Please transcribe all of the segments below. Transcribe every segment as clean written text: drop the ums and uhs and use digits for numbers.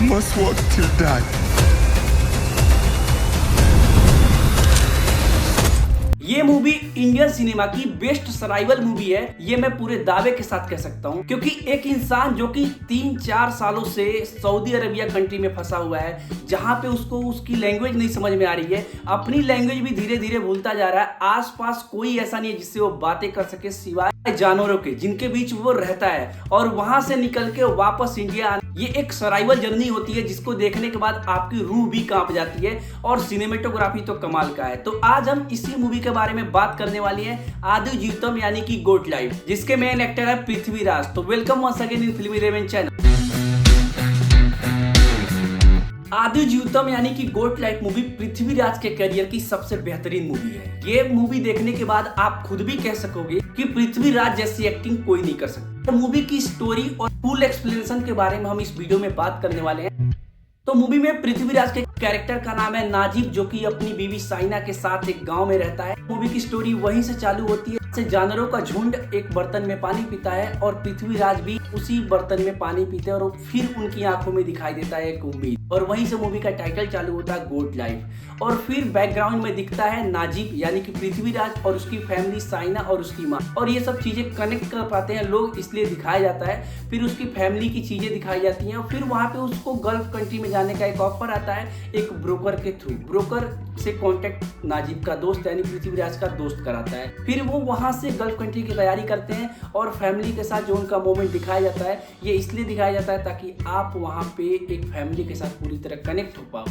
must work till die. ये movie Indian cinema की best survival movie है, ये मैं पूरे दावे के साथ कह सकता हूँ, क्योंकि एक इंसान जो कि 3-4 सालों से सऊदी अरेबिया कंट्री में फंसा हुआ है, जहाँ पे उसको उसकी लैंग्वेज नहीं समझ में आ रही है, अपनी लैंग्वेज भी धीरे धीरे भूलता जा रहा है। आसपास कोई ऐसा नहीं है जिससे वो बातें कर सके सिवाय जानवरों के जिनके बीच वो रहता है, और वहां से निकल के वापस इंडिया आना, ये एक सर्वाइवल जर्नी होती है जिसको देखने के बाद आपकी रूह भी कांप जाती है। और सिनेमेटोग्राफी तो कमाल का है। तो आज हम इसी मूवी के बारे में बात करने वाली है, आदि जीवितम यानी कि गोट लाइफ, जिसके मेन एक्टर है पृथ्वीराज। तो वेलकम वंस अगेन इन फिल्मी रेवन चैनल। आदि जीवितम यानी कि गोट लाइफ मूवी पृथ्वीराज के करियर की सबसे बेहतरीन मूवी है। ये मूवी देखने के बाद आप खुद भी कह सकोगे कि पृथ्वीराज जैसी एक्टिंग कोई नहीं कर सकता। तो मूवी की स्टोरी और फुल एक्सप्लेनेशन के बारे में हम इस वीडियो में बात करने वाले हैं। तो मूवी में पृथ्वीराज के कैरेक्टर का नाम है नाजिब, जो कि अपनी बीवी साइना के साथ एक गांव में रहता है। मूवी की स्टोरी वहीं से चालू होती है से जानवरों का झुंड एक बर्तन में पानी पीता है और पृथ्वीराज भी उसी बर्तन में पानी पीते हैं, और फिर उनकी आंखों में दिखाई देता है एक उम्मीद, और वहीं से मूवी का टाइटल चालू होता है गोट लाइफ। और फिर बैकग्राउंड में दिखता है नाजिब यानी कि पृथ्वीराज और उसकी फैमिली साइना और उसकी माँ, और ये सब चीजें कनेक्ट कर पाते हैं लोग इसलिए दिखाया जाता है। फिर उसकी फैमिली की चीजें दिखाई जाती हैं। फिर वहां पे उसको गल्फ कंट्री में जाने का एक ऑफर आता है एक ब्रोकर के थ्रू। ब्रोकर से कॉन्टेक्ट नाजिब का दोस्त यानी पृथ्वीराज का दोस्त कराता है। फिर वो वहां से गल्फ कंट्री की तैयारी करते हैं, और फैमिली के साथ जो उनका मोमेंट दिखाया जाता है, ये इसलिए दिखाया जाता है ताकि आप वहां पे एक फैमिली के साथ पूरी तरह कनेक्ट हो पाओ।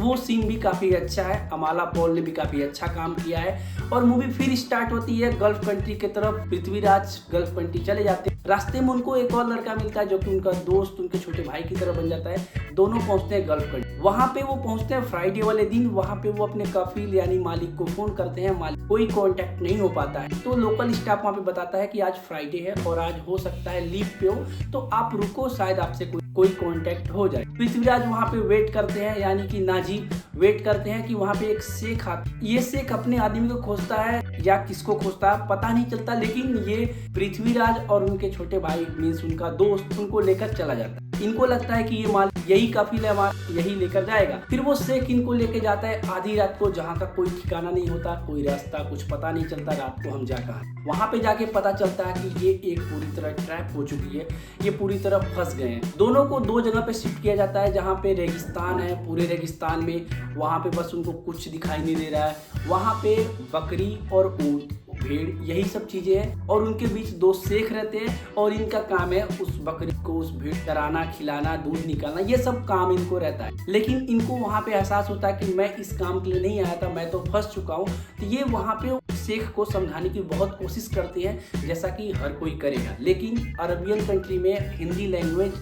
वो सीन भी काफी अच्छा है, अमाला पॉल ने भी काफी अच्छा काम किया है। और मूवी फिर स्टार्ट होती है गल्फ कंट्री की तरफ। पृथ्वीराज गल्फ कंट्री चले जाते हैं। रास्ते में उनको एक और लड़का मिलता है जो कि उनका दोस्त, उनके छोटे भाई की तरह बन जाता है। दोनों पहुंचते हैं गल्फ कंट्री। वहां पे वो पहुंचते हैं फ्राइडे वाले दिन। वहां पे वो अपने कफील यानी मालिक को फोन करते हैं, मालिक कोई कांटेक्ट नहीं हो पाता है। तो लोकल स्टाफ वहां पे बताता है कि आज फ्राइडे है और आज हो सकता है लीव पे हो, तो आप रुको, शायद आपसे कोई कांटेक्ट हो जाए। पृथ्वीराज वहां पे वेट करते हैं, यानी कि नाजिब वेट करते हैं कि वहां पे एक शेख आता। ये शेख अपने आदमी को खोजता है या किसको खोजता है पता नहीं चलता, लेकिन ये पृथ्वीराज और उनके छोटे भाई मीन्स उनका दोस्त उनको लेकर चला जाता है। इनको लगता है कि ये माल यही काफिला यही लेकर जाएगा। फिर वो शेख इनको लेके जाता है आधी रात को, जहाँ का कोई ठिकाना नहीं होता, कोई रास्ता कुछ पता नहीं चलता रात को हम जा कहाँ। वहां पे जाके पता चलता है कि ये एक पूरी तरह ट्रैप हो चुकी है, ये पूरी तरह फंस गए हैं। दोनों को दो जगह पे शिफ्ट किया जाता है जहाँ पे रेगिस्तान है, पूरे रेगिस्तान में वहां पे बस उनको कुछ दिखाई नहीं दे रहा है। वहां पे बकरी और ऊंट, भेड़, यही सब चीजें हैं, और उनके बीच दो शेख रहते हैं, और इनका काम है उस बकरी को, उस भेड़ चराना, खिलाना, दूध निकालना, ये सब काम इनको रहता है। लेकिन इनको वहां पे एहसास होता है कि मैं इस काम के लिए नहीं आया था, मैं तो फंस चुका हूँ। तो ये वहां पे शेख को समझाने की बहुत कोशिश करते हैं, जैसा कि हर कोई करेगा। लेकिन अरबियन कंट्री में हिंदी लैंग्वेज,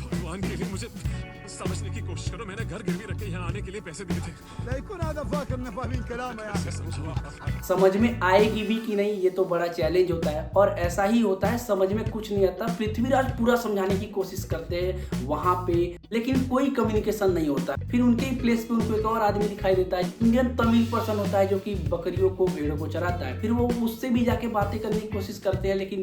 भगवान के लिए मुझे समझने की कोशिश करो, मैंने घर गिरवी रख के यहाँ आने के लिए पैसे दिए थे। समझ में आएगी भी कि नहीं, ये तो बड़ा चैलेंज होता है। और ऐसा ही होता है, समझ में कुछ नहीं आता। पृथ्वीराज पूरा समझाने की कोशिश करते हैं वहां पे, लेकिन कोई कम्युनिकेशन नहीं होता। फिर उनके ही प्लेस पे उनको एक और आदमी दिखाई देता है, इंडियन तमिल पर्सन होता है जो कि बकरियों को, भेड़ों को चराता है। फिर वो उससे भी जाके बातें करने की कोशिश करते हैं, लेकिन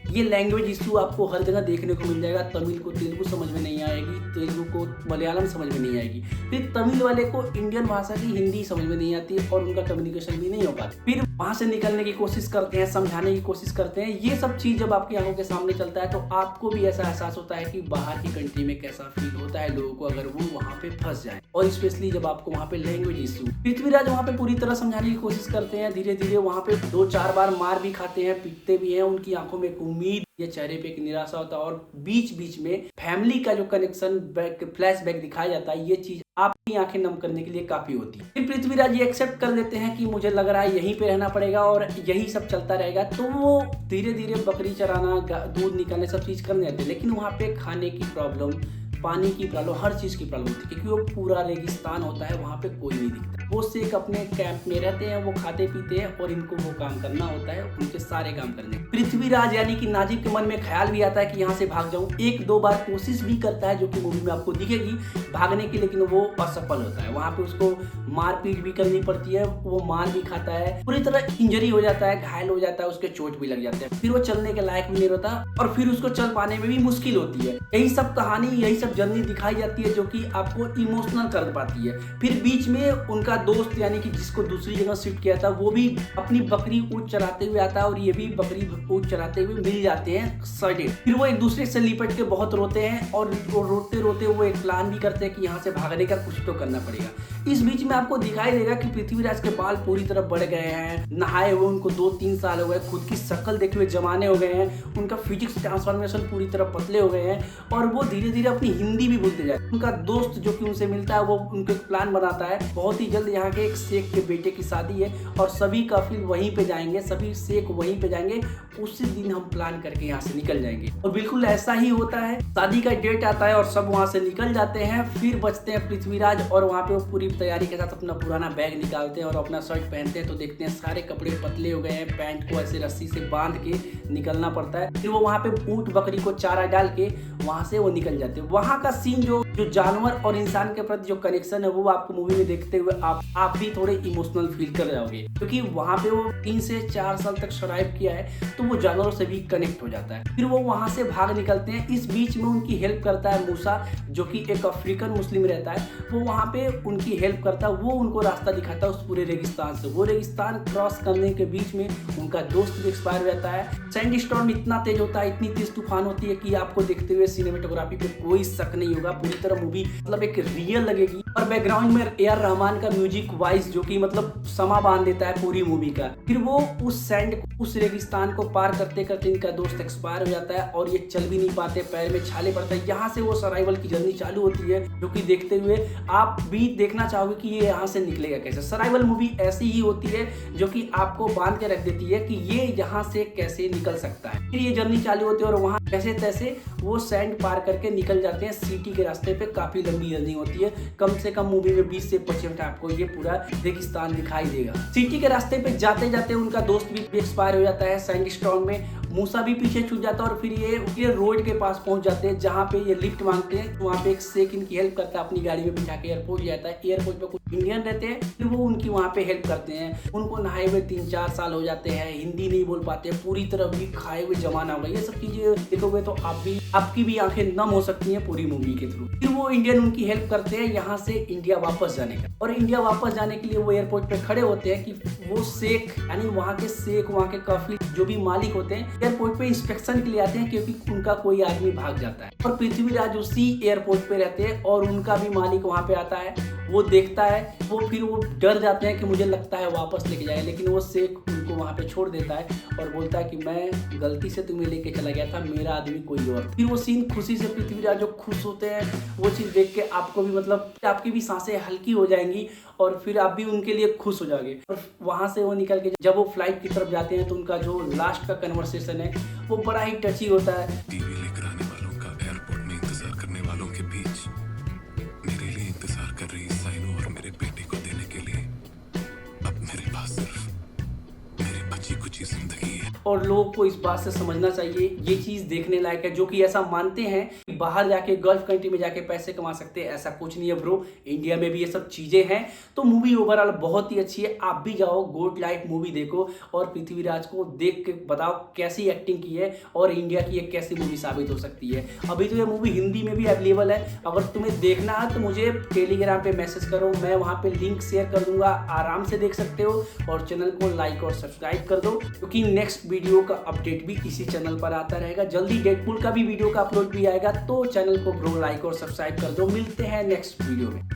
ये लैंग्वेज इशू आपको हर जगह देखने को मिल जाएगा। तमिल को तेलुगु समझ में नहीं आएगी, तेलुगु को मलयालम समझ में नहीं आएगी, फिर तमिल वाले को इंडियन भाषा की हिंदी समझ में नहीं आती, और उनका कम्युनिकेशन भी नहीं हो पाता। फिर वहां से निकलने की कोशिश करते हैं, समझाने की कोशिश करते हैं। ये सब चीज जब आपकी आंखों के सामने चलता है तो आपको भी ऐसा एहसास होता है कि बाहर की कंट्री में कैसा फील होता है लोगों को अगर वो वहां पे फंस जाए, और स्पेशली जब आपको वहां पे लैंग्वेज इशू। पृथ्वीराज वहां पे पूरी तरह समझाने की कोशिश करते हैं, धीरे धीरे वहां पे 2-4 बार मार भी खाते हैं, पीटते भी हैं। उनकी आंखों में एक उम्मीद, ये चेहरे पे एक निराशा होता है, और बीच बीच में फैमिली का जो कनेक्शन फ्लैशबैक दिखाया जाता है, ये चीज आपकी आंखें नम करने के लिए काफी होती है। फिर पृथ्वीराज ये एक्सेप्ट कर लेते हैं कि मुझे लग रहा है यहीं पे रहना पड़ेगा और यही सब चलता रहेगा। तो वो धीरे धीरे बकरी चराना, दूध निकालने, सब चीज करने लगते हैं। लेकिन वहाँ पे खाने की प्रॉब्लम, पानी की प्रॉब्लम, हर चीज की प्रॉब्लम होती है, क्योंकि वो पूरा रेगिस्तान होता है, वहाँ पे कोई नहीं दिखता। वो शेख अपने कैंप में रहते हैं, वो खाते पीते हैं, और इनको वो काम करना होता है, उनके सारे काम करने। पृथ्वीराज यानी कि नाजिब के मन में ख्याल भी आता है कि यहाँ से भाग जाऊं। 1-2 बार कोशिश भी करता है, जो कि मूवी में आपको दिखेगी भागने की, लेकिन वो असफल होता है। वहां पे उसको मारपीट भी करनी पड़ती है, वो मार भी खाता है, पूरी तरह इंजरी हो जाता है, घायल हो जाता है, उसके चोट भी लग जाते हैं। फिर वो चलने के लायक भी नहीं रहता, और फिर उसको चल पाने में भी मुश्किल होती है। यही सब कहानी, यही सब सब जर्नी दिखाई जाती है जो कि आपको इमोशनल कर पाती है। फिर बीच में उनका दोस्त यानी कि जिसको दूसरी जगह शिफ्ट किया था वो भी अपनी बकरी ऊँट चराते हुए आता है और ये भी बकरी ऊँट चराते हुए मिल जाते हैं सडन। फिर वो एक दूसरे से लिपट के बहुत रोते हैं और रोते रोते वो एक प्लान भी करते हैं कि यहाँ से भागने का कुछ तो करना पड़ेगा। इस बीच में आपको दिखाई देगा कि पृथ्वीराज के बाल पूरी तरह बढ़ गए हैं, नहाए हुए उनको 2-3 साल हो गए, खुद की शक्ल देखे हुए जमाने हो गए हैं, उनका फिजिक्स ट्रांसफॉर्मेशन पूरी तरह पतले हो गए हैं और वो धीरे धीरे अपनी हिंदी भी भूलते जाए। उनका दोस्त जो कि उनसे मिलता है वो उनको एक प्लान बनाता है, बहुत ही जल्द यहाँ के एक शेख के बेटे की शादी है और सभी काफिल वहीं पे जाएंगे, सभी शेख वहीं पे जाएंगे, उसी दिन हम प्लान करके यहाँ से निकल जाएंगे। और बिल्कुल ऐसा ही होता है, शादी का डेट आता है और सब वहाँ से निकल जाते हैं। फिर बचते हैं पृथ्वीराज और वहाँ पे वो पूरी तैयारी के साथ अपना पुराना बैग निकालते हैं और अपना शर्ट पहनते हैं तो देखते हैं सारे कपड़े पतले हो गए हैं, पैंट को ऐसे रस्सी से बांध के निकलना पड़ता है। फिर वो वहाँ पे ऊँट बकरी को चारा डाल के वहाँ से वो निकल जाते हैं। वहाँ का सीन जो जानवर और इंसान के प्रति जो कनेक्शन है वो आपको मूवी में देखते हुए आप भी थोड़े इमोशनल फील कर जाओगे, क्योंकि वहाँ पे वो 3 से 4 साल तक सर्वाइव किया है तो वो जानवरों से भी कनेक्ट हो जाता है। फिर वो वहाँ से भाग निकलते हैं। इस बीच में उनकी हेल्प करता है मूसा जो कि एक अफ्रीकन मुस्लिम रहता है, वो वहाँ पे उनकी हेल्प करता है, वो उनको रास्ता दिखाता है उस पूरे रेगिस्तान से। वो रेगिस्तान क्रॉस करने के बीच में उनका दोस्त भी एक्सपायर रहता है। सैंड स्टॉर्म इतना तेज होता है, इतनी तेज तूफान होती है कि आपको देखते हुए सिनेमेटोग्राफी पे कोई शक नहीं होगा, पूरी तरह मूवी मतलब एक रियल लगेगी। और बैकग्राउंड में ए.आर. रहमान का म्यूजिक वॉइस जो कि मतलब समा बांध देता है पूरी मूवी का। फिर वो उस सैंड उस रेगिस्तान को पार करते करते इनका दोस्त एक्सपायर हो जाता है और ये चल भी नहीं पाते, पैर में छाले पड़ता है। यहाँ से वो सर्वाइवल की जर्नी चालू होती है जो कि देखते हुए आप भी देखना चाहोगे कि ये यहाँ से निकलेगा कैसे। सर्वाइवल मूवी ऐसी ही होती है जो कि आपको बांध के रख देती है कि ये यहाँ से कैसे निकल सकता है। फिर ये जर्नी चालू होती है और वहाँ कैसे तैसे वो सैंड पार करके निकल जाते हैं सिटी के रास्ते पे। काफी लंबी जर्नी होती है, कम से कम मूवी में 20 से 25 मिनट आपको ये पूरा रेगिस्तान दिखाई देगा। सिटी के रास्ते पे जाते जाते उनका दोस्त भी एक्सपायर हो जाता है सैंड स्टॉर्म में, मूसा भी पीछे छूट जाता है और फिर ये रोड के पास पहुंच जाते हैं जहाँ पे ये लिफ्ट मांगते हैं। वहाँ पे एक शेख इनकी हेल्प करता है, अपनी गाड़ी में बिठा के एयरपोर्ट जाता है। एयरपोर्ट पे कुछ इंडियन रहते हैं, फिर वो उनकी वहाँ पे हेल्प करते हैं। उनको नहाए हुए 3-4 साल हो जाते हैं, हिंदी नहीं बोल पाते, पूरी तरह भी खाए हुए जमाना होगा। ये सब चीजें देखोगे तो आपकी भी आंखें नम हो सकती हैं पूरी मूवी के थ्रू। फिर वो इंडियन उनकी हेल्प करते हैं यहाँ से इंडिया वापस जाने का। और इंडिया वापस जाने के लिए वो एयरपोर्ट पे खड़े होते हैं कि वो शेख यानी वहाँ के शेख, वहाँ के काफिल जो भी मालिक होते हैं एयरपोर्ट पे इंस्पेक्शन के लिए आते हैं क्योंकि उनका कोई आदमी भाग जाता है। और पृथ्वीराज उसी एयरपोर्ट पे रहते हैं और उनका भी मालिक वहाँ पे आता है, वो देखता है, फिर वो डर जाते हैं कि मुझे लगता है वापस लेके जाए, लेकिन वो शेख उनको वहाँ पे छोड़ देता है और बोलता है कि मैं गलती से तुम्हें लेके चला गया था, मेरा आदमी कोई और। फिर वो सीन खुशी से पृथ्वीराज जो खुश होते हैं वो चीज़ देख के आपको भी मतलब आपकी भी सांसें हल्की हो जाएंगी और फिर आप भी उनके लिए खुश हो जाओगे। और वहाँ से वो निकल के जब वो फ्लाइट की तरफ जाते हैं तो उनका जो लास्ट का कन्वर्सेशन है वो बड़ा ही टची होता है। टीवी लेकर आने वालों का एयरपोर्ट में इंतजार करने वालों के बीच मेरे लिए इंतजार कर रही साइनो और मेरे बेटे को देने के लिए अब मेरे पास सिर्फ मेरी बची कुछ जिंदगी है। और लोगों को इस बात से समझना चाहिए, ये चीज देखने लायक है। जो कि ऐसा मानते हैं कि बाहर जाके गल्फ कंट्री में जाके पैसे कमा सकते हैं, ऐसा कुछ नहीं है ब्रो, इंडिया में भी ये सब चीजें हैं। तो मूवी ओवरऑल बहुत ही अच्छी है, आप भी जाओ गोट लाइफ मूवी देखो और पृथ्वीराज को देख के बताओ कैसी एक्टिंग की है और इंडिया की एक कैसी मूवी साबित हो सकती है। अभी तो ये मूवी हिंदी में भी अवेलेबल है, अगर तुम्हें देखना है तो मुझे टेलीग्राम पे मैसेज करो, मैं वहाँ पे लिंक शेयर कर दूंगा, आराम से देख सकते हो। और चैनल को लाइक और सब्सक्राइब कर दो क्योंकि नेक्स्ट वीडियो का अपडेट भी इसी चैनल पर आता रहेगा। जल्दी डेडपूल का भी वीडियो का अपलोड भी आएगा, तो चैनल को ब्रो लाइक और सब्सक्राइब कर दो। मिलते हैं नेक्स्ट वीडियो में।